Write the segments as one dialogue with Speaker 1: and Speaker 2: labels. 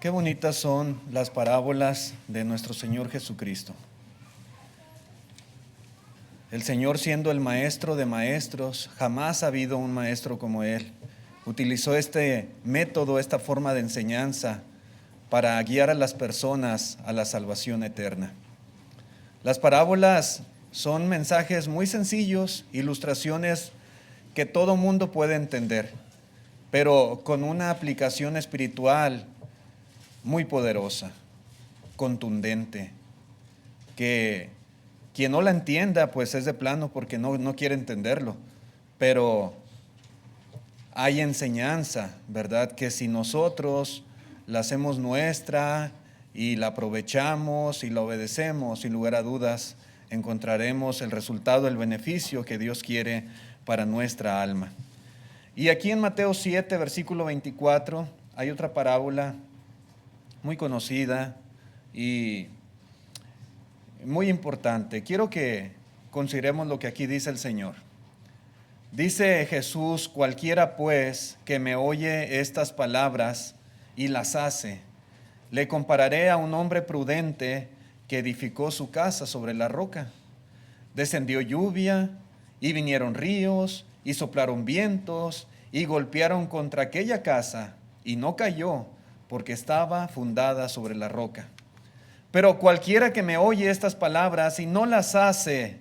Speaker 1: Qué bonitas son las parábolas de nuestro Señor Jesucristo. El Señor, siendo el maestro de maestros, jamás ha habido un maestro como Él. Utilizó este método, esta forma de enseñanza para guiar a las personas a la salvación eterna. Las parábolas son mensajes muy sencillos, ilustraciones que todo mundo puede entender, pero con una aplicación espiritual muy poderosa, contundente, que quien no la entienda pues es de plano porque no quiere entenderlo, pero hay enseñanza, ¿verdad? Que si nosotros la hacemos nuestra y la aprovechamos y la obedecemos, sin lugar a dudas, encontraremos el resultado, el beneficio que Dios quiere para nuestra alma. Y aquí en Mateo 7, versículo 24, hay otra parábola muy conocida y muy importante. Quiero que consideremos lo que aquí dice el Señor. Dice Jesús: cualquiera pues que me oye estas palabras y las hace, le compararé a un hombre prudente que edificó su casa sobre la roca. Descendió lluvia y vinieron ríos y soplaron vientos y golpearon contra aquella casa y no cayó porque estaba fundada sobre la roca. Pero cualquiera que me oye estas palabras y no las hace,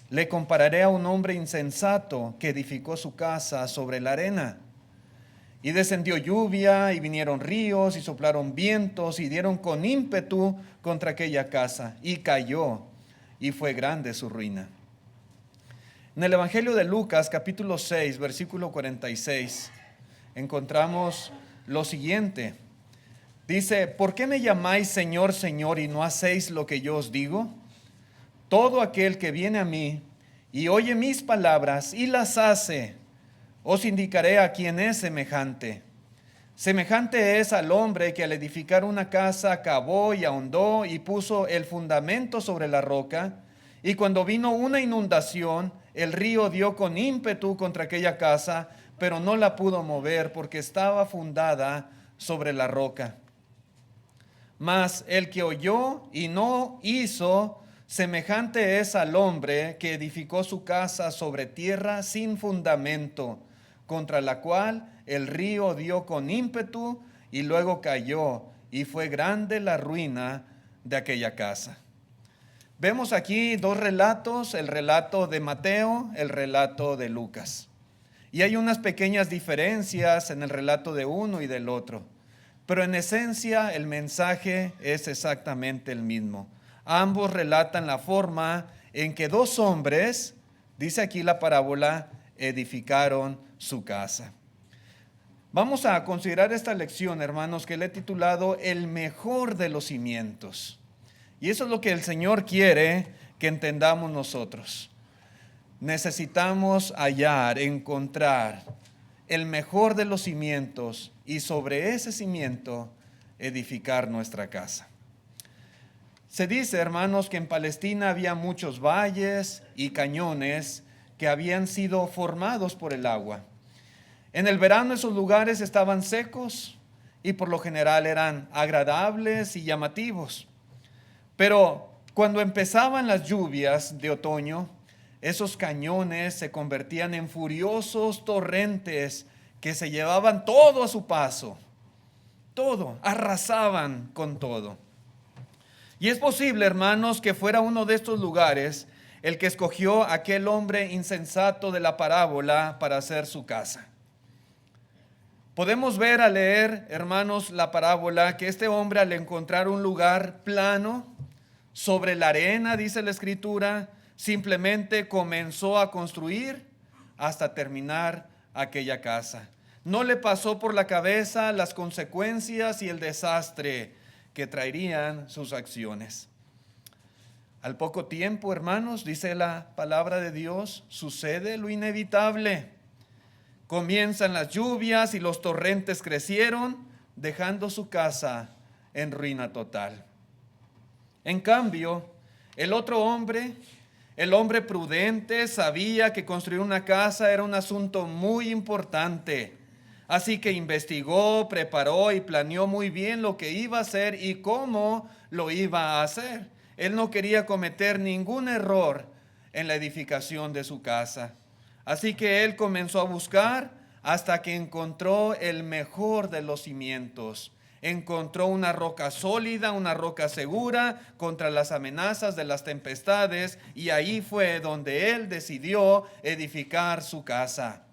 Speaker 1: le compararé a un hombre insensato que edificó su casa sobre la arena. Y descendió lluvia y vinieron ríos y soplaron vientos y dieron con ímpetu contra aquella casa y cayó, y fue grande su ruina. En el Evangelio de Lucas, capítulo 6, versículo 46, encontramos lo siguiente. Dice: ¿por qué me llamáis Señor, Señor, y no hacéis lo que yo os digo? Todo aquel que viene a mí y oye mis palabras y las hace, os indicaré a quién es semejante. Semejante es al hombre que al edificar una casa cavó y ahondó y puso el fundamento sobre la roca, y cuando vino una inundación, el río dio con ímpetu contra aquella casa, pero no la pudo mover porque estaba fundada sobre la roca. Mas el que oyó y no hizo, semejante es al hombre que edificó su casa sobre tierra sin fundamento, contra la cual el río dio con ímpetu y luego cayó, y fue grande la ruina de aquella casa. Vemos aquí dos relatos, el relato de Mateo, el relato de Lucas. Y hay unas pequeñas diferencias en el relato de uno y del otro. Pero en esencia el mensaje es exactamente el mismo. Ambos relatan la forma en que dos hombres, dice aquí la parábola, edificaron su casa. Vamos a considerar esta lección, hermanos, que le he titulado El mejor de los cimientos. Y eso es lo que el Señor quiere que entendamos nosotros. Necesitamos hallar, encontrar el mejor de los cimientos y sobre ese cimiento edificar nuestra casa. Se dice, hermanos, que en Palestina había muchos valles y cañones que habían sido formados por el agua. En el verano esos lugares estaban secos y por lo general eran agradables y llamativos. Pero cuando empezaban las lluvias de otoño, esos cañones se convertían en furiosos torrentes que se llevaban todo a su paso. Todo, arrasaban con todo. Y es posible, hermanos, que fuera uno de estos lugares el que escogió aquel hombre insensato de la parábola para hacer su casa. Podemos ver al leer, hermanos, la parábola que este hombre, al encontrar un lugar plano sobre la arena, dice la Escritura, simplemente comenzó a construir hasta terminar aquella casa. No le pasó por la cabeza las consecuencias y el desastre que traerían sus acciones. Al poco tiempo, hermanos, dice la palabra de Dios, sucede lo inevitable. Comienzan las lluvias y los torrentes crecieron, dejando su casa en ruina total. En cambio, el otro hombre, el hombre prudente, sabía que construir una casa era un asunto muy importante. Así que investigó, preparó y planeó muy bien lo que iba a hacer y cómo lo iba a hacer. Él no quería cometer ningún error en la edificación de su casa. Así que él comenzó a buscar hasta que encontró el mejor de los cimientos. Encontró una roca sólida, una roca segura contra las amenazas de las tempestades, y ahí fue donde él decidió edificar su casa.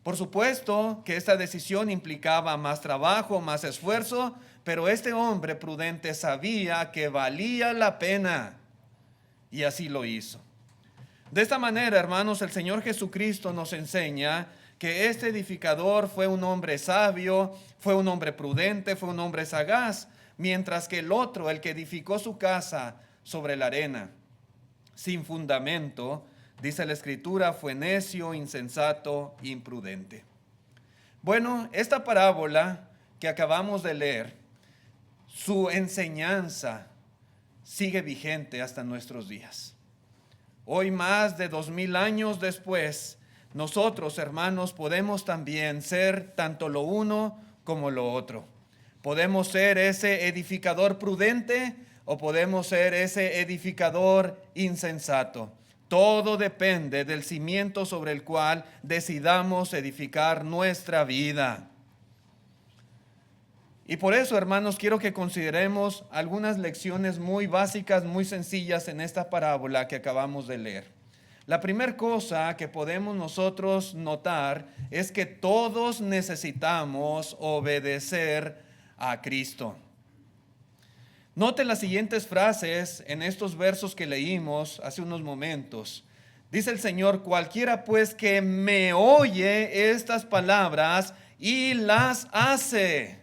Speaker 1: Por supuesto que esta decisión implicaba más trabajo, más esfuerzo, pero este hombre prudente sabía que valía la pena y así lo hizo. De esta manera, hermanos, el Señor Jesucristo nos enseña que este edificador fue un hombre sabio, fue un hombre prudente, fue un hombre sagaz, mientras que el otro, el que edificó su casa sobre la arena, sin fundamento, dice la Escritura, fue necio, insensato, imprudente. Bueno, esta parábola que acabamos de leer, su enseñanza sigue vigente hasta nuestros días. Hoy, más de 2000 años después, nosotros, hermanos, podemos también ser tanto lo uno como lo otro. Podemos ser ese edificador prudente o podemos ser ese edificador insensato. Todo depende del cimiento sobre el cual decidamos edificar nuestra vida. Y por eso, hermanos, quiero que consideremos algunas lecciones muy básicas, muy sencillas en esta parábola que acabamos de leer. La primera cosa que podemos nosotros notar es que todos necesitamos obedecer a Cristo. Noten las siguientes frases en estos versos que leímos hace unos momentos. Dice el Señor: cualquiera pues que me oye estas palabras y las hace.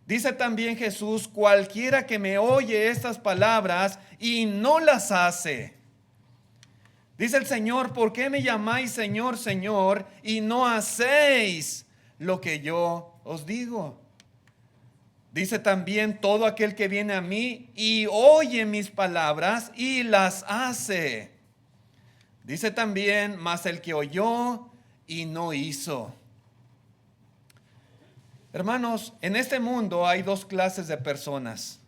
Speaker 1: Dice también Jesús: cualquiera que me oye estas palabras y no las hace. Dice el Señor: ¿por qué me llamáis Señor, Señor, y no hacéis lo que yo os digo? Dice también: todo aquel que viene a mí y oye mis palabras y las hace. Dice también: mas el que oyó y no hizo. Hermanos, en este mundo hay dos clases de personas: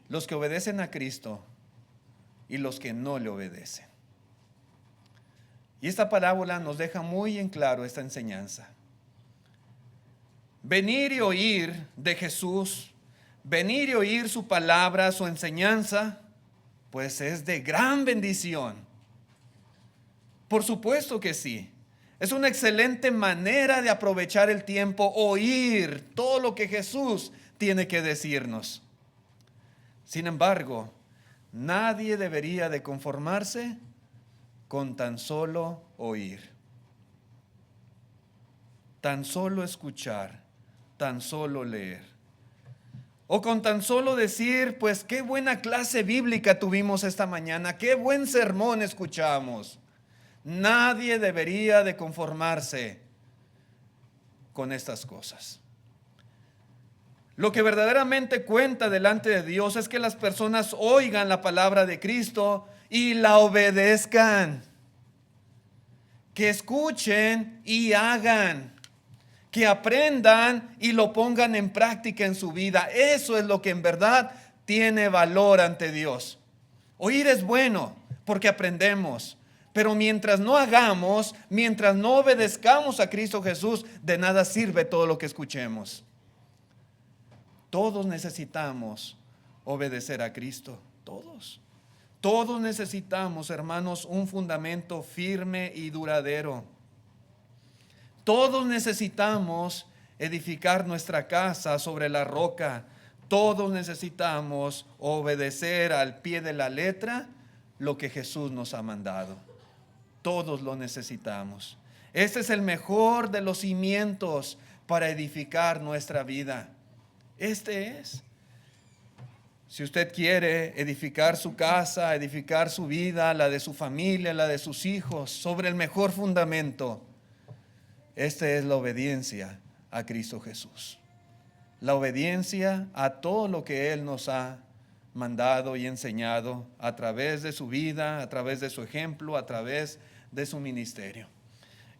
Speaker 1: los que obedecen a Cristo y los que no le obedecen. Y esta parábola nos deja muy en claro esta enseñanza. Venir y oír de Jesús, venir y oír su palabra, su enseñanza, pues es de gran bendición. Por supuesto que sí. Es una excelente manera de aprovechar el tiempo, oír todo lo que Jesús tiene que decirnos. Sin embargo, nadie debería de conformarse con tan solo oír, tan solo escuchar, tan solo leer, o con tan solo decir: pues qué buena clase bíblica tuvimos esta mañana, qué buen sermón escuchamos. Nadie debería de conformarse con estas cosas. Lo que verdaderamente cuenta delante de Dios es que las personas oigan la palabra de Cristo y la obedezcan. Que escuchen y hagan. Que aprendan y lo pongan en práctica en su vida. Eso es lo que en verdad tiene valor ante Dios. Oír es bueno porque aprendemos. Pero mientras no hagamos, mientras no obedezcamos a Cristo Jesús, de nada sirve todo lo que escuchemos. Todos necesitamos obedecer a Cristo, todos. Todos necesitamos, hermanos, un fundamento firme y duradero. Todos necesitamos edificar nuestra casa sobre la roca. Todos necesitamos obedecer al pie de la letra lo que Jesús nos ha mandado. Todos lo necesitamos. Este es el mejor de los cimientos para edificar nuestra vida. Este es. Si usted quiere edificar su casa, edificar su vida, la de su familia, la de sus hijos, sobre el mejor fundamento, esta es la obediencia a Cristo Jesús. La obediencia a todo lo que Él nos ha mandado y enseñado a través de su vida, a través de su ejemplo, a través de su ministerio.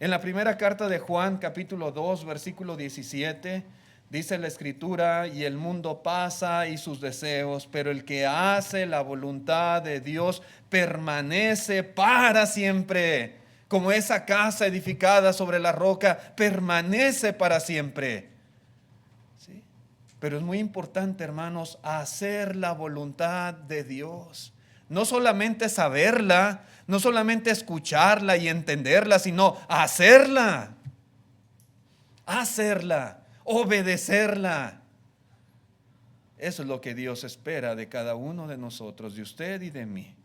Speaker 1: En la primera carta de Juan, capítulo 2, versículo 17, dice la Escritura: y el mundo pasa y sus deseos, pero el que hace la voluntad de Dios permanece para siempre. Como esa casa edificada sobre la roca, permanece para siempre. ¿Sí? Pero es muy importante, hermanos, hacer la voluntad de Dios. No solamente saberla, no solamente escucharla y entenderla, sino hacerla. Hacerla, obedecerla. Eso es lo que Dios espera de cada uno de nosotros, de usted y de mí.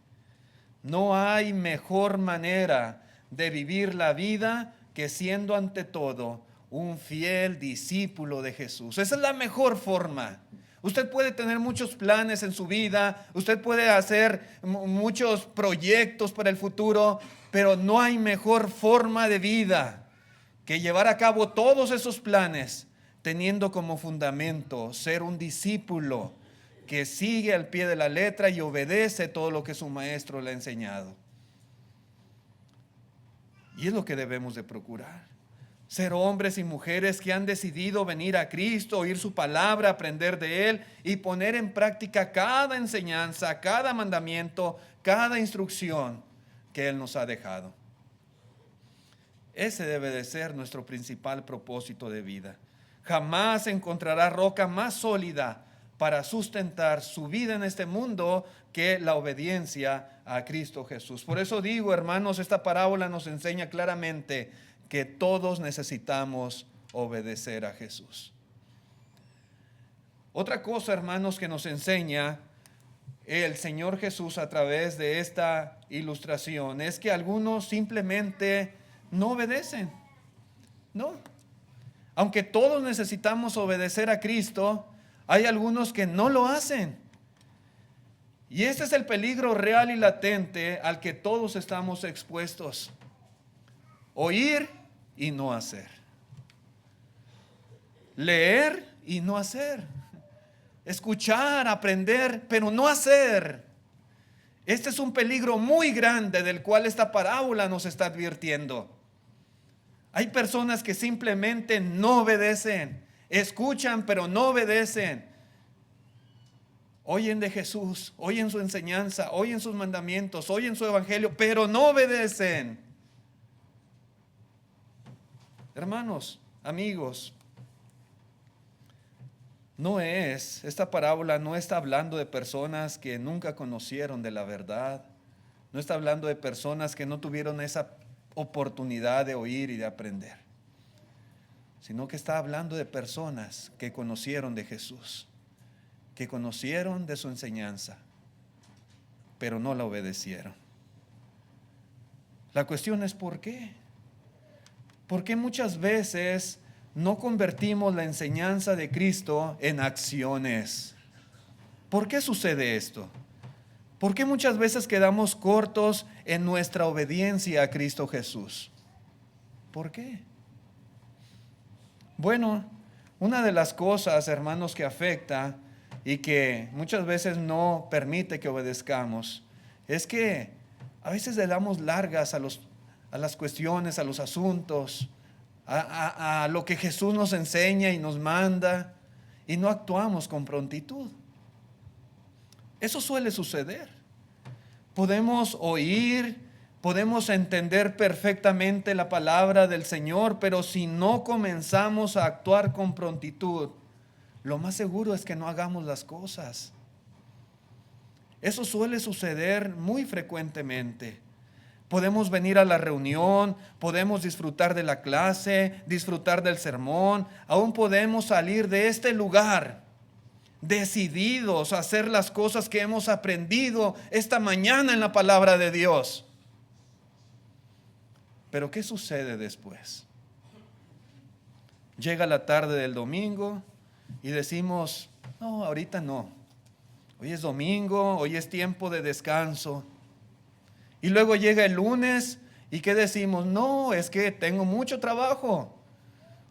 Speaker 1: No hay mejor manera de vivir la vida que siendo ante todo un fiel discípulo de Jesús. Esa es la mejor forma. Usted puede tener muchos planes en su vida, usted puede hacer muchos proyectos para el futuro, pero no hay mejor forma de vida que llevar a cabo todos esos planes teniendo como fundamento ser un discípulo que sigue al pie de la letra y obedece todo lo que su maestro le ha enseñado. Y es lo que debemos de procurar. Ser hombres y mujeres que han decidido venir a Cristo, oír su palabra, aprender de Él y poner en práctica cada enseñanza, cada mandamiento, cada instrucción que Él nos ha dejado. Ese debe de ser nuestro principal propósito de vida. Jamás encontrará roca más sólida para sustentar su vida en este mundo que la obediencia a Cristo Jesús. Por eso digo, hermanos, esta parábola nos enseña claramente que todos necesitamos obedecer a Jesús. Otra cosa, hermanos, que nos enseña el Señor Jesús a través de esta ilustración es que algunos simplemente no obedecen. No. Aunque todos necesitamos obedecer a Cristo, hay algunos que no lo hacen. Y este es el peligro real y latente al que todos estamos expuestos. Oír y no hacer. Leer y no hacer. Escuchar, aprender, pero no hacer. Este es un peligro muy grande del cual esta parábola nos está advirtiendo. Hay personas que simplemente no obedecen. Escuchan, pero no obedecen. Oyen de Jesús, oyen su enseñanza, oyen sus mandamientos, oyen su evangelio, pero no obedecen. Hermanos, amigos, esta parábola no está hablando de personas que nunca conocieron de la verdad. No está hablando de personas que no tuvieron esa oportunidad de oír y de aprender, sino que está hablando de personas que conocieron de Jesús, que conocieron de su enseñanza, pero no la obedecieron. La cuestión es ¿por qué? ¿Por qué muchas veces no convertimos la enseñanza de Cristo en acciones? ¿Por qué sucede esto? ¿Por qué muchas veces quedamos cortos en nuestra obediencia a Cristo Jesús? ¿Por qué? Bueno, una de las cosas, hermanos, que afecta y que muchas veces no permite que obedezcamos es que a veces le damos largas a las cuestiones, a los asuntos, a lo que Jesús nos enseña y nos manda, y no actuamos con prontitud. Eso suele suceder. Podemos oír, podemos entender perfectamente la palabra del Señor, pero si no comenzamos a actuar con prontitud, lo más seguro es que no hagamos las cosas. Eso suele suceder muy frecuentemente. Podemos venir a la reunión, podemos disfrutar de la clase, disfrutar del sermón, aún podemos salir de este lugar decididos a hacer las cosas que hemos aprendido esta mañana en la palabra de Dios. Pero ¿qué sucede después? Llega la tarde del domingo y decimos, no, ahorita no. Hoy es domingo, hoy es tiempo de descanso. Y luego llega el lunes y ¿qué decimos? No, es que tengo mucho trabajo.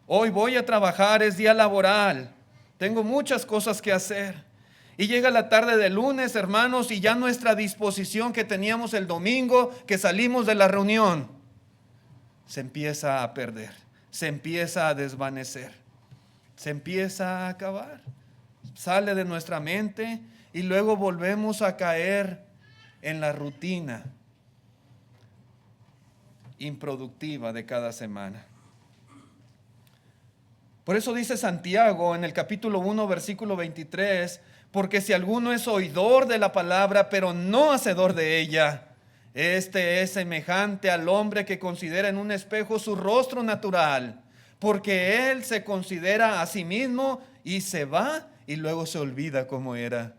Speaker 1: Hoy voy a trabajar, es día laboral. Tengo muchas cosas que hacer. Y llega la tarde del lunes, hermanos, y ya nuestra disposición que teníamos el domingo, que salimos de la reunión, se empieza a perder, se empieza a desvanecer, se empieza a acabar, sale de nuestra mente y luego volvemos a caer en la rutina improductiva de cada semana. Por eso dice Santiago en el capítulo 1, versículo 23, porque si alguno es oidor de la palabra, pero no hacedor de ella, este es semejante al hombre que considera en un espejo su rostro natural, porque él se considera a sí mismo y se va y luego se olvida cómo era.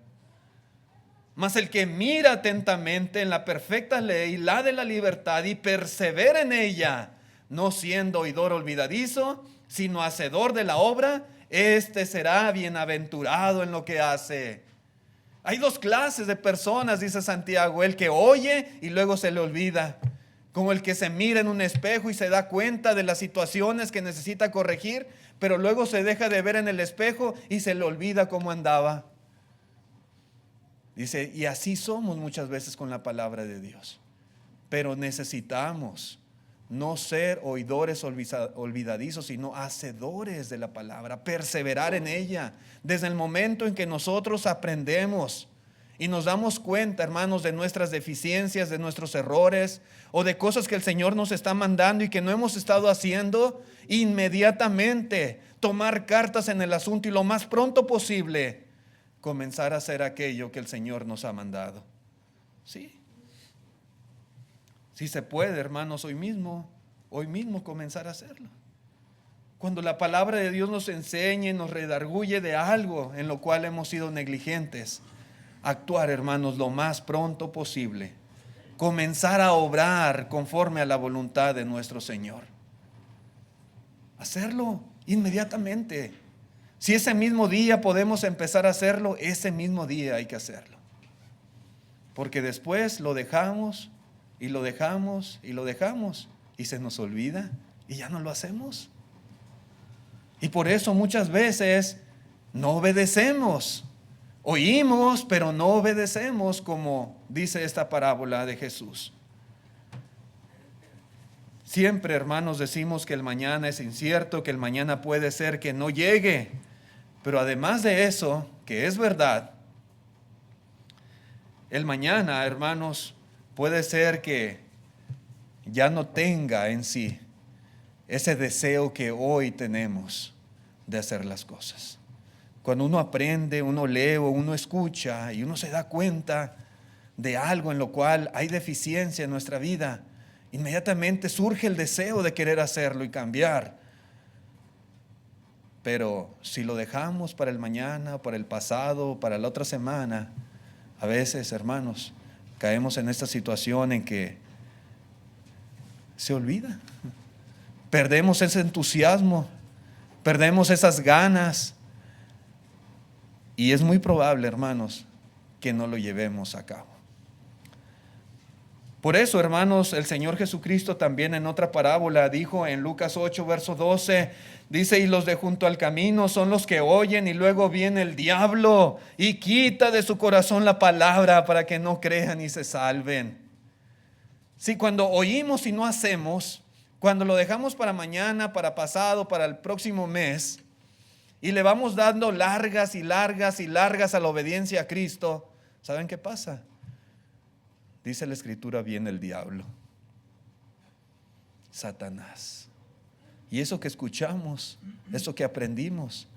Speaker 1: Mas el que mira atentamente en la perfecta ley, la de la libertad, y persevera en ella, no siendo oidor olvidadizo, sino hacedor de la obra, este será bienaventurado en lo que hace. Hay dos clases de personas, dice Santiago: el que oye y luego se le olvida, como el que se mira en un espejo y se da cuenta de las situaciones que necesita corregir, pero luego se deja de ver en el espejo y se le olvida cómo andaba. Dice, y así somos muchas veces con la palabra de Dios. Pero necesitamos no ser oidores olvidadizos, sino hacedores de la palabra, perseverar en ella. Desde el momento en que nosotros aprendemos y nos damos cuenta, hermanos, de nuestras deficiencias, de nuestros errores o de cosas que el Señor nos está mandando y que no hemos estado haciendo, inmediatamente tomar cartas en el asunto y lo más pronto posible comenzar a hacer aquello que el Señor nos ha mandado. Sí. Si se puede, hermanos, hoy mismo comenzar a hacerlo. Cuando la palabra de Dios nos enseñe, nos redarguye de algo en lo cual hemos sido negligentes, actuar, hermanos, lo más pronto posible. Comenzar a obrar conforme a la voluntad de nuestro Señor. Hacerlo inmediatamente. Si ese mismo día podemos empezar a hacerlo, ese mismo día hay que hacerlo. Porque después lo dejamos y lo dejamos y lo dejamos y se nos olvida y ya no lo hacemos. Y por eso muchas veces no obedecemos. Oímos, pero no obedecemos, como dice esta parábola de Jesús. Siempre, hermanos, decimos que el mañana es incierto, que el mañana puede ser que no llegue. Pero además de eso, que es verdad, el mañana, hermanos, puede ser que ya no tenga en sí ese deseo que hoy tenemos de hacer las cosas. Cuando uno aprende, uno lee o uno escucha y uno se da cuenta de algo en lo cual hay deficiencia en nuestra vida, inmediatamente surge el deseo de querer hacerlo y cambiar. Pero si lo dejamos para el mañana, para el pasado, para la otra semana, a veces, hermanos, caemos en esta situación en que se olvida. Perdemos ese entusiasmo, perdemos esas ganas. Y es muy probable, hermanos, que no lo llevemos a cabo. Por eso, hermanos, el Señor Jesucristo también en otra parábola dijo en Lucas 8, verso 12, dice: y los de junto al camino son los que oyen y luego viene el diablo y quita de su corazón la palabra para que no crean y se salven. Si cuando oímos y no hacemos, cuando lo dejamos para mañana, para pasado, para el próximo mes, y le vamos dando largas y largas y largas a la obediencia a Cristo, ¿saben qué pasa? Dice la Escritura, viene el diablo, Satanás. Y eso que escuchamos, eso que aprendimos,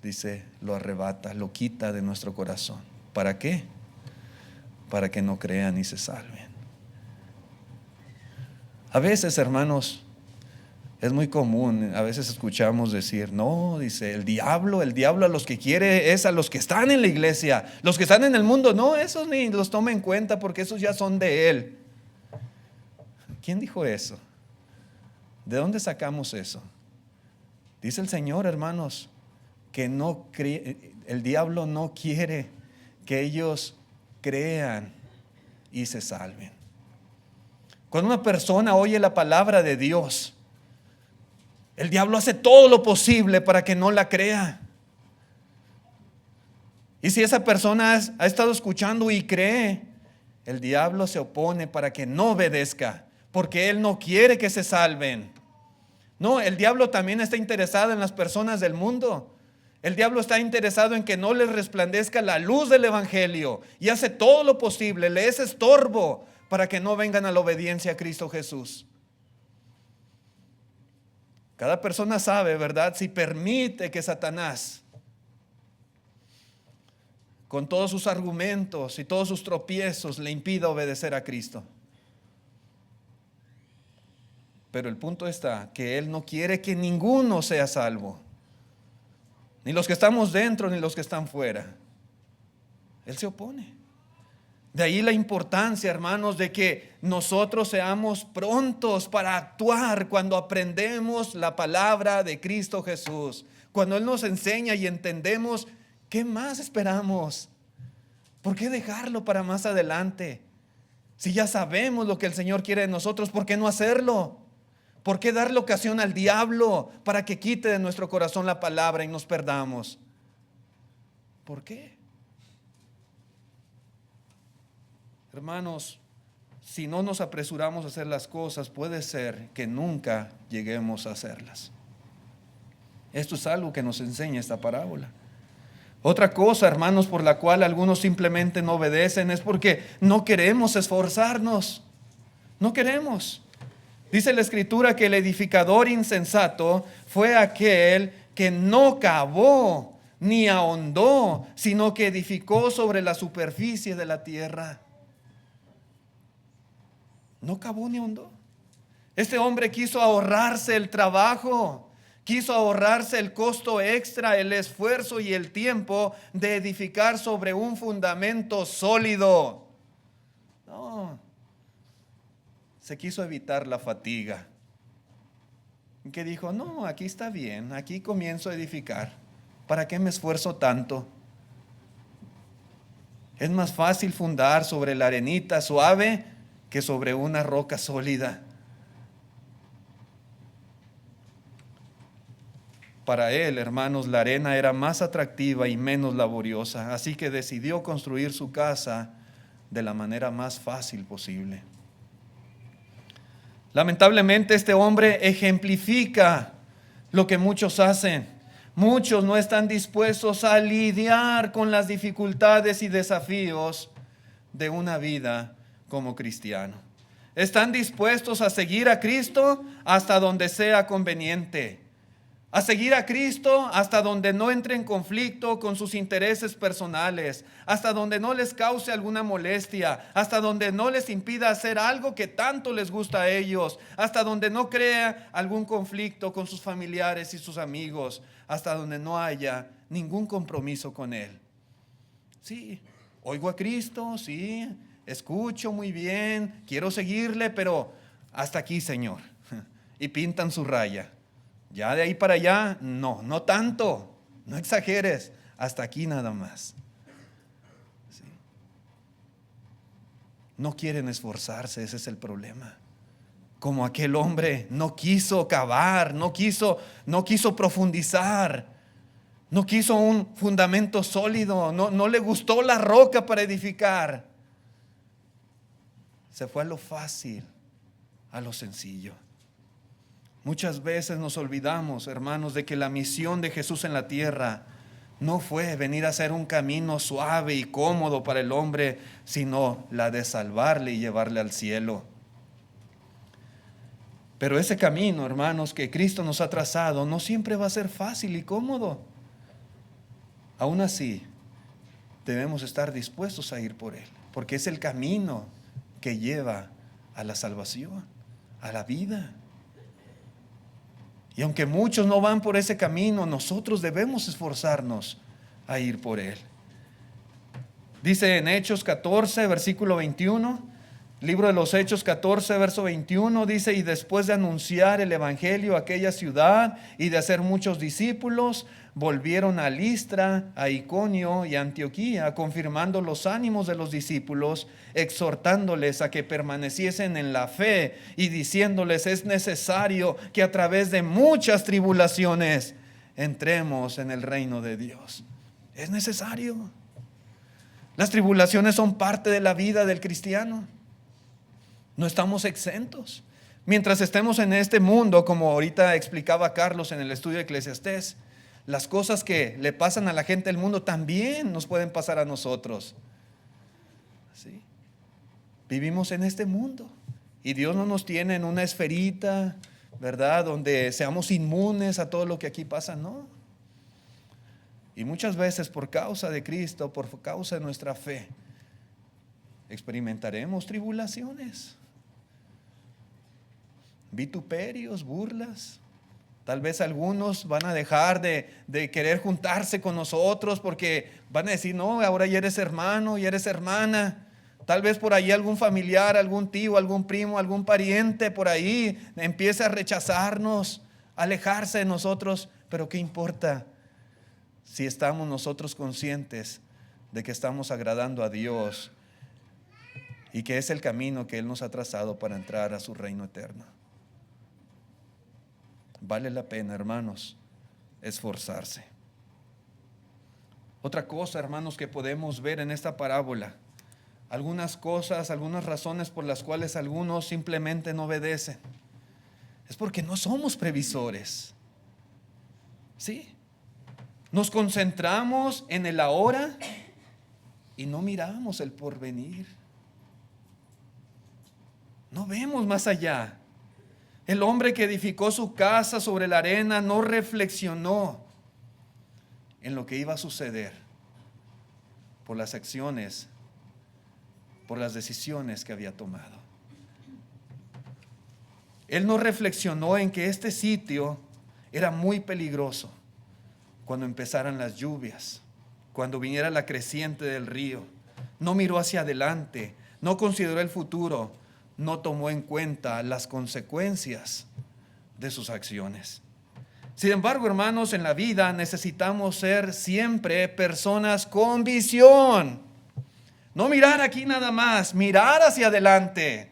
Speaker 1: dice, lo arrebata, lo quita de nuestro corazón. ¿Para qué? Para que no crean y se salven. A veces, hermanos, es muy común, a veces escuchamos decir, no, dice, el diablo a los que quiere es a los que están en la iglesia, los que están en el mundo, no, esos ni los toma en cuenta porque esos ya son de él. ¿Quién dijo eso? ¿De dónde sacamos eso? Dice el Señor, hermanos, que el diablo no quiere que ellos crean y se salven. Cuando una persona oye la palabra de Dios, el diablo hace todo lo posible para que no la crea. Y si esa persona ha estado escuchando y cree, el diablo se opone para que no obedezca, porque Él no quiere que se salven. No, el diablo también está interesado en las personas del mundo. El diablo está interesado en que no les resplandezca la luz del evangelio y hace todo lo posible, le es estorbo para que no vengan a la obediencia a Cristo Jesús. Cada persona sabe, ¿verdad? Si permite que Satanás, con todos sus argumentos y todos sus tropiezos, le impida obedecer a Cristo. Pero el punto está que Él no quiere que ninguno sea salvo. Ni los que estamos dentro, ni los que están fuera. Él se opone. De ahí la importancia, hermanos, de que nosotros seamos prontos para actuar cuando aprendemos la palabra de Cristo Jesús. Cuando Él nos enseña y entendemos, ¿qué más esperamos? ¿Por qué dejarlo para más adelante? Si ya sabemos lo que el Señor quiere de nosotros, ¿por qué no hacerlo? ¿Por qué darle ocasión al diablo para que quite de nuestro corazón la palabra y nos perdamos? ¿Por qué? Hermanos, si no nos apresuramos a hacer las cosas, puede ser que nunca lleguemos a hacerlas. Esto es algo que nos enseña esta parábola. Otra cosa, hermanos, por la cual algunos simplemente no obedecen es porque no queremos esforzarnos. No queremos. Dice la Escritura que el edificador insensato fue aquel que no cavó ni ahondó, sino que edificó sobre la superficie de la tierra. No cavó ni ahondó. Este hombre quiso ahorrarse el trabajo, quiso ahorrarse el costo extra, el esfuerzo y el tiempo de edificar sobre un fundamento sólido. No. Se quiso evitar la fatiga. Que dijo, no, aquí está bien, aquí comienzo a edificar. ¿Para qué me esfuerzo tanto? Es más fácil fundar sobre la arenita suave que sobre una roca sólida. Para él, hermanos, la arena era más atractiva y menos laboriosa, así que decidió construir su casa de la manera más fácil posible. Lamentablemente este hombre ejemplifica lo que muchos hacen. Muchos no están dispuestos a lidiar con las dificultades y desafíos de una vida como cristiano. Están dispuestos a seguir a Cristo hasta donde sea conveniente. A seguir a Cristo hasta donde no entre en conflicto con sus intereses personales, hasta donde no les cause alguna molestia, hasta donde no les impida hacer algo que tanto les gusta a ellos, hasta donde no crea algún conflicto con sus familiares y sus amigos, hasta donde no haya ningún compromiso con Él. Sí, oigo a Cristo, sí, escucho muy bien, quiero seguirle, pero hasta aquí, Señor. Y pintan su raya. Ya de ahí para allá, no tanto, no exageres, hasta aquí nada más. ¿Sí? No quieren esforzarse, ese es el problema. Como aquel hombre no quiso cavar, no quiso profundizar, no quiso un fundamento sólido, no le gustó la roca para edificar. Se fue a lo fácil, a lo sencillo. Muchas veces nos olvidamos, hermanos, de que la misión de Jesús en la tierra no fue venir a hacer un camino suave y cómodo para el hombre, sino la de salvarle y llevarle al cielo. Pero ese camino, hermanos, que Cristo nos ha trazado, no siempre va a ser fácil y cómodo. Aún así, debemos estar dispuestos a ir por él, porque es el camino que lleva a la salvación, a la vida. Y aunque muchos no van por ese camino, nosotros debemos esforzarnos a ir por él. Dice en Hechos 14, versículo 21, libro de los Hechos 14, verso 21, dice: y después de anunciar el evangelio a aquella ciudad y de hacer muchos discípulos, volvieron a Listra, a Iconio y a Antioquía, confirmando los ánimos de los discípulos, exhortándoles a que permaneciesen en la fe y diciéndoles: es necesario que a través de muchas tribulaciones entremos en el reino de Dios. Es necesario. Las tribulaciones son parte de la vida del cristiano. No estamos exentos. Mientras estemos en este mundo, como ahorita explicaba Carlos en el estudio de Eclesiastés, las cosas que le pasan a la gente del mundo también nos pueden pasar a nosotros. ¿Sí? Vivimos en este mundo y Dios no nos tiene en una esferita, ¿verdad?, donde seamos inmunes a todo lo que aquí pasa, no. Y muchas veces por causa de Cristo, por causa de nuestra fe, experimentaremos tribulaciones, vituperios, burlas. Tal vez algunos van a dejar de querer juntarse con nosotros porque van a decir, no, ahora ya eres hermano, ya eres hermana. Tal vez por ahí algún familiar, algún tío, algún primo, algún pariente por ahí empiece a rechazarnos, a alejarse de nosotros. Pero ¿qué importa si estamos nosotros conscientes de que estamos agradando a Dios y que es el camino que Él nos ha trazado para entrar a su reino eterno? Vale la pena, hermanos, esforzarse. Otra cosa, hermanos, que podemos ver en esta parábola, algunas cosas, algunas razones por las cuales algunos simplemente no obedecen, es porque no somos previsores. ¿Sí? Nos concentramos en el ahora y no miramos el porvenir. No vemos más allá. El hombre que edificó su casa sobre la arena no reflexionó en lo que iba a suceder por las acciones, por las decisiones que había tomado. Él no reflexionó en que este sitio era muy peligroso cuando empezaran las lluvias, cuando viniera la creciente del río. No miró hacia adelante, no consideró el futuro, no tomó en cuenta las consecuencias de sus acciones. Sin embargo, hermanos, en la vida necesitamos ser siempre personas con visión. No mirar aquí nada más, mirar hacia adelante.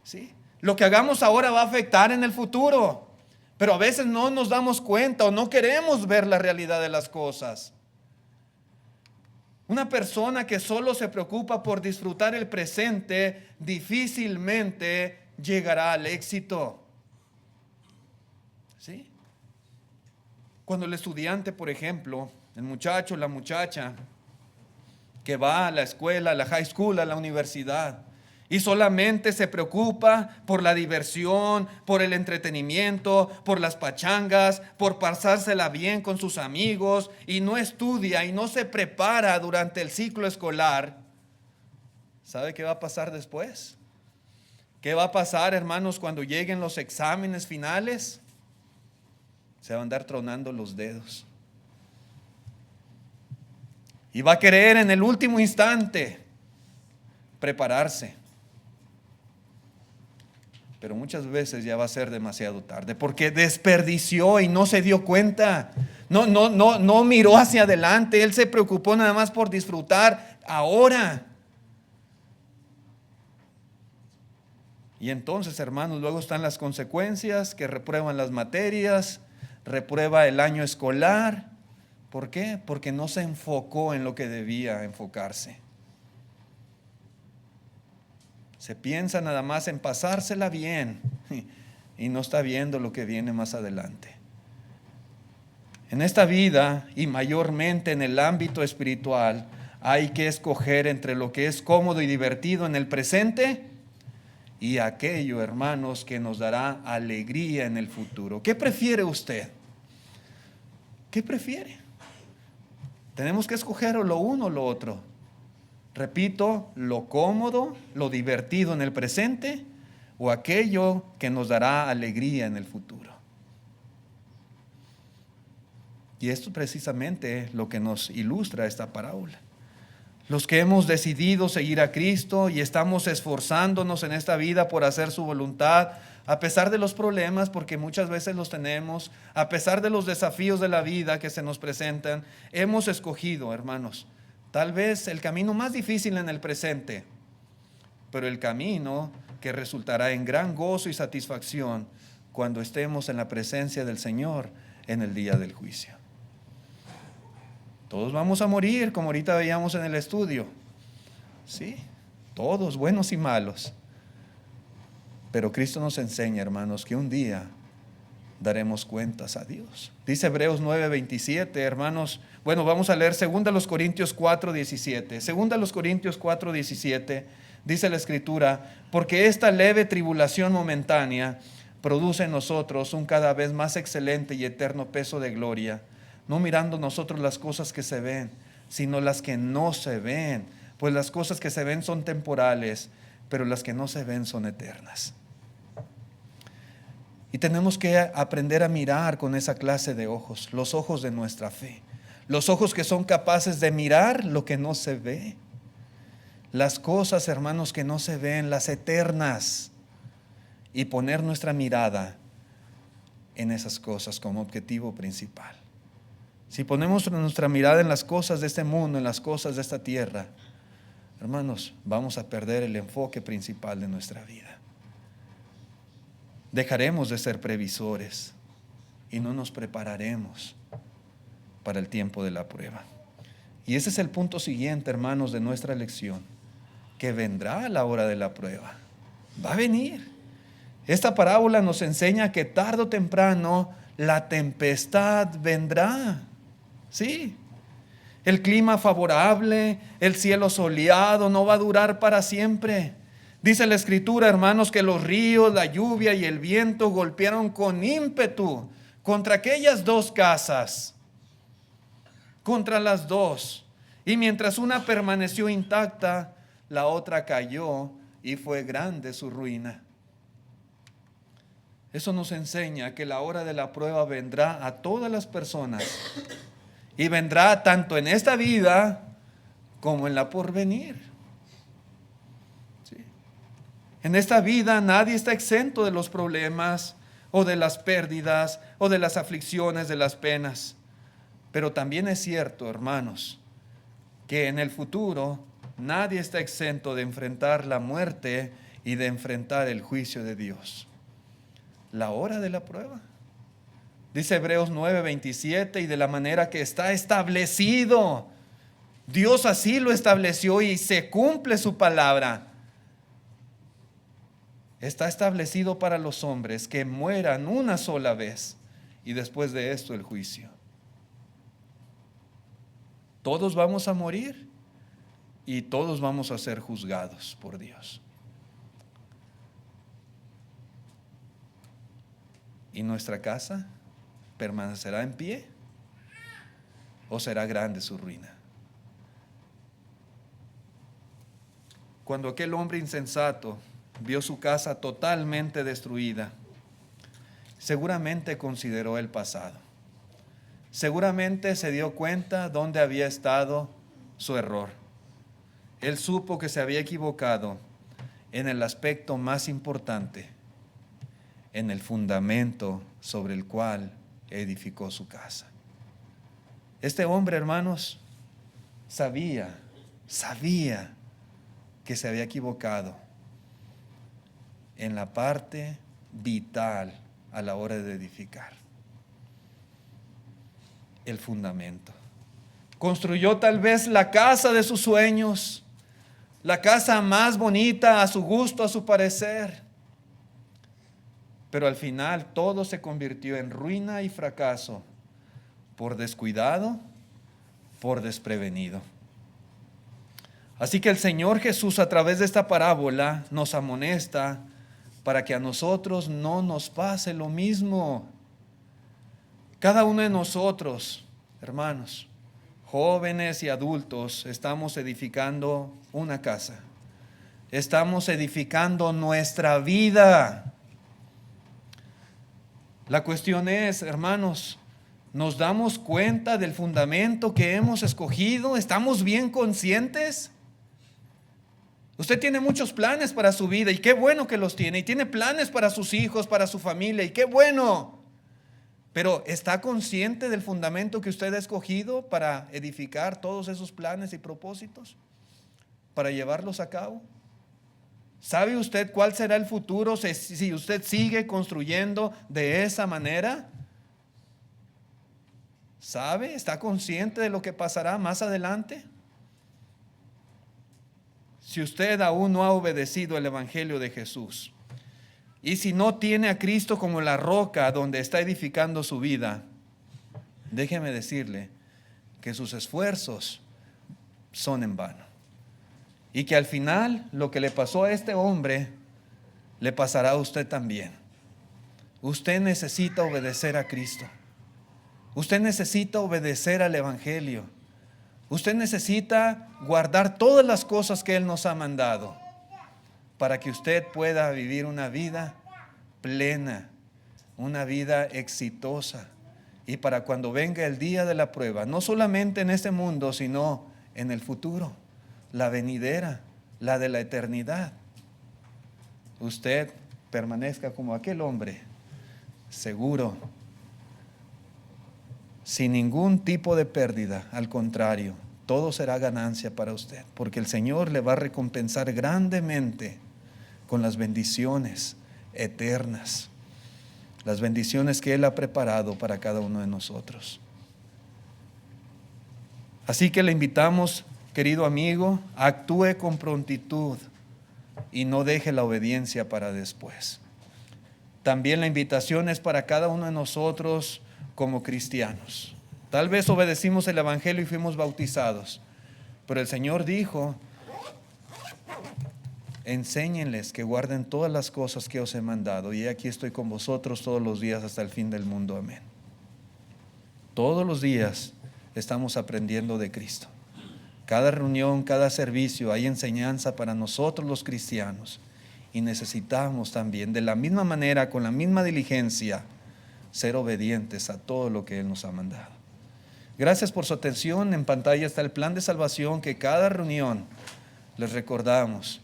Speaker 1: ¿Sí? Lo que hagamos ahora va a afectar en el futuro, pero a veces no nos damos cuenta o no queremos ver la realidad de las cosas. Una persona que solo se preocupa por disfrutar el presente difícilmente llegará al éxito. ¿Sí? Cuando el estudiante, por ejemplo, el muchacho, la muchacha, que va a la escuela, a la high school, a la universidad, y solamente se preocupa por la diversión, por el entretenimiento, por las pachangas, por pasársela bien con sus amigos, y no estudia y no se prepara durante el ciclo escolar, ¿sabe qué va a pasar después? ¿Qué va a pasar, hermanos, cuando lleguen los exámenes finales? Se va a andar tronando los dedos. Y va a querer en el último instante prepararse. Pero muchas veces ya va a ser demasiado tarde porque desperdició y no se dio cuenta. No miró hacia adelante. Él se preocupó nada más por disfrutar ahora. Y entonces, hermanos, luego están las consecuencias, que reprueban las materias, reprueba el año escolar. ¿Por qué? Porque no se enfocó en lo que debía enfocarse. Se piensa nada más en pasársela bien y no está viendo lo que viene más adelante. En esta vida y mayormente en el ámbito espiritual hay que escoger entre lo que es cómodo y divertido en el presente y aquello, hermanos, que nos dará alegría en el futuro. ¿Qué prefiere usted? ¿Qué prefiere? Tenemos que escoger o lo uno o lo otro. Repito, lo cómodo, lo divertido en el presente o aquello que nos dará alegría en el futuro. Y esto precisamente es lo que nos ilustra esta parábola. Los que hemos decidido seguir a Cristo y estamos esforzándonos en esta vida por hacer su voluntad, a pesar de los problemas, porque muchas veces los tenemos, a pesar de los desafíos de la vida que se nos presentan, hemos escogido, hermanos, tal vez el camino más difícil en el presente, pero el camino que resultará en gran gozo y satisfacción cuando estemos en la presencia del Señor en el día del juicio. Todos vamos a morir, como ahorita veíamos en el estudio. Sí, todos, buenos y malos. Pero Cristo nos enseña, hermanos, que un día daremos cuentas a Dios. Dice Hebreos 9:27, hermanos. Bueno, vamos a leer 2 Corintios 4:17. 2 Corintios 4:17 dice la Escritura: porque esta leve tribulación momentánea produce en nosotros un cada vez más excelente y eterno peso de gloria, no mirando nosotros las cosas que se ven, sino las que no se ven. Pues las cosas que se ven son temporales, pero las que no se ven son eternas. Y tenemos que aprender a mirar con esa clase de ojos, los ojos de nuestra fe, los ojos que son capaces de mirar lo que no se ve, las cosas, hermanos, que no se ven, las eternas, y poner nuestra mirada en esas cosas como objetivo principal. Si ponemos nuestra mirada en las cosas de este mundo, en las cosas de esta tierra, hermanos, vamos a perder el enfoque principal de nuestra vida. Dejaremos de ser previsores y no nos prepararemos para el tiempo de la prueba. Y ese es el punto siguiente, hermanos, de nuestra lección, que vendrá la hora de la prueba. Va a venir. Esta parábola nos enseña que tarde o temprano la tempestad vendrá. Sí. El clima favorable, el cielo soleado no va a durar para siempre. Dice la Escritura, hermanos, que los ríos, la lluvia y el viento golpearon con ímpetu contra aquellas dos casas, contra las dos. Y mientras una permaneció intacta, la otra cayó y fue grande su ruina. Eso nos enseña que la hora de la prueba vendrá a todas las personas, y vendrá tanto en esta vida como en la porvenir. En esta vida nadie está exento de los problemas o de las pérdidas o de las aflicciones, de las penas. Pero también es cierto, hermanos, que en el futuro nadie está exento de enfrentar la muerte y de enfrentar el juicio de Dios. La hora de la prueba. Dice Hebreos 9:27, y de la manera que está establecido. Dios así lo estableció y se cumple su palabra. Está establecido para los hombres que mueran una sola vez y después de esto el juicio. Todos vamos a morir y todos vamos a ser juzgados por Dios. ¿Y nuestra casa permanecerá en pie o será grande su ruina? Cuando aquel hombre insensato vio su casa totalmente destruida, seguramente consideró el pasado. Seguramente se dio cuenta dónde había estado su error. Él supo que se había equivocado en el aspecto más importante, en el fundamento sobre el cual edificó su casa. Este hombre, hermanos, sabía que se había equivocado en la parte vital a la hora de edificar. El fundamento. Construyó tal vez la casa de sus sueños, la casa más bonita a su gusto, a su parecer. Pero al final todo se convirtió en ruina y fracaso por descuidado, por desprevenido. Así que el Señor Jesús, a través de esta parábola, nos amonesta para que a nosotros no nos pase lo mismo. Cada uno de nosotros, hermanos, jóvenes y adultos, estamos edificando una casa. Estamos edificando nuestra vida. La cuestión es, hermanos, ¿nos damos cuenta del fundamento que hemos escogido? ¿Estamos bien conscientes? Usted tiene muchos planes para su vida y qué bueno que los tiene. Y tiene planes para sus hijos, para su familia y qué bueno. Pero ¿está consciente del fundamento que usted ha escogido para edificar todos esos planes y propósitos? Para llevarlos a cabo. ¿Sabe usted cuál será el futuro si usted sigue construyendo de esa manera? ¿Sabe? ¿Está consciente de lo que pasará más adelante? Si usted aún no ha obedecido el Evangelio de Jesús, Y si no tiene a Cristo como la roca donde está edificando su vida, déjeme decirle que sus esfuerzos son en vano. Y que al final lo que le pasó a este hombre, le pasará a usted también. Usted necesita obedecer a Cristo. Usted necesita obedecer al Evangelio. Usted necesita guardar todas las cosas que Él nos ha mandado para que usted pueda vivir una vida plena, una vida exitosa. Y para cuando venga el día de la prueba, no solamente en este mundo, sino en el futuro, la venidera, la de la eternidad, usted permanezca como aquel hombre, seguro, sin ningún tipo de pérdida. Al contrario, todo será ganancia para usted, porque el Señor le va a recompensar grandemente con las bendiciones eternas, las bendiciones que Él ha preparado para cada uno de nosotros. Así que le invitamos, querido amigo, actúe con prontitud y no deje la obediencia para después. También la invitación es para cada uno de nosotros como cristianos. Tal vez obedecimos el Evangelio y fuimos bautizados, pero el Señor dijo: enséñenles que guarden todas las cosas que os he mandado, y aquí estoy con vosotros todos los días hasta el fin del mundo. Amén. Todos los días estamos aprendiendo de Cristo. Cada reunión, cada servicio hay enseñanza para nosotros los cristianos, y necesitamos también, de la misma manera, con la misma diligencia, ser obedientes a todo lo que Él nos ha mandado. Gracias por su atención. En pantalla está el plan de salvación que cada reunión les recordamos.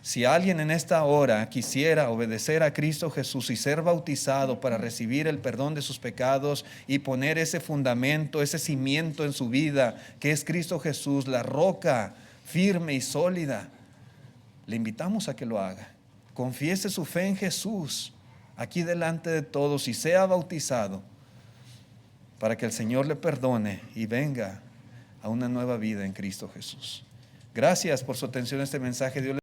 Speaker 1: Si alguien en esta hora quisiera obedecer a Cristo Jesús y ser bautizado para recibir el perdón de sus pecados y poner ese fundamento, ese cimiento en su vida, que es Cristo Jesús, la roca firme y sólida, le invitamos a que lo haga. Confiese su fe en Jesús aquí delante de todos y sea bautizado para que el Señor le perdone y venga a una nueva vida en Cristo Jesús. Gracias por su atención a este mensaje. Dios